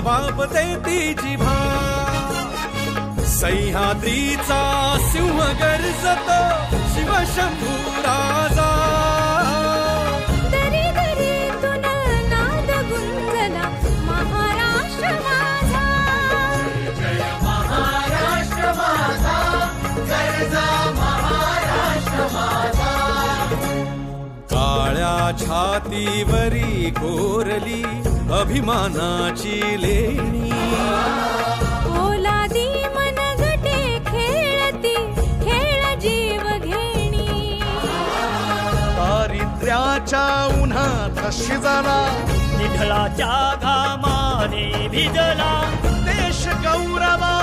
वापते ती जिभा सह्याद्रीचा सिंह गर्जतो शिवशंभू राजा दरी दरीतून नाद गुंजला महाराष्ट्र माझा जय महाराष्ट्र माझा गर्जा महाराष्ट्र माझा काळ्या छातीवरी कोरली अभिमानाची लेणी ओलादी मनगटे खेळती खेळ जीव घेणी दारिद्र्याच्या उन्हात शिजला निढळाच्या घामाने भिजला देश गौरवा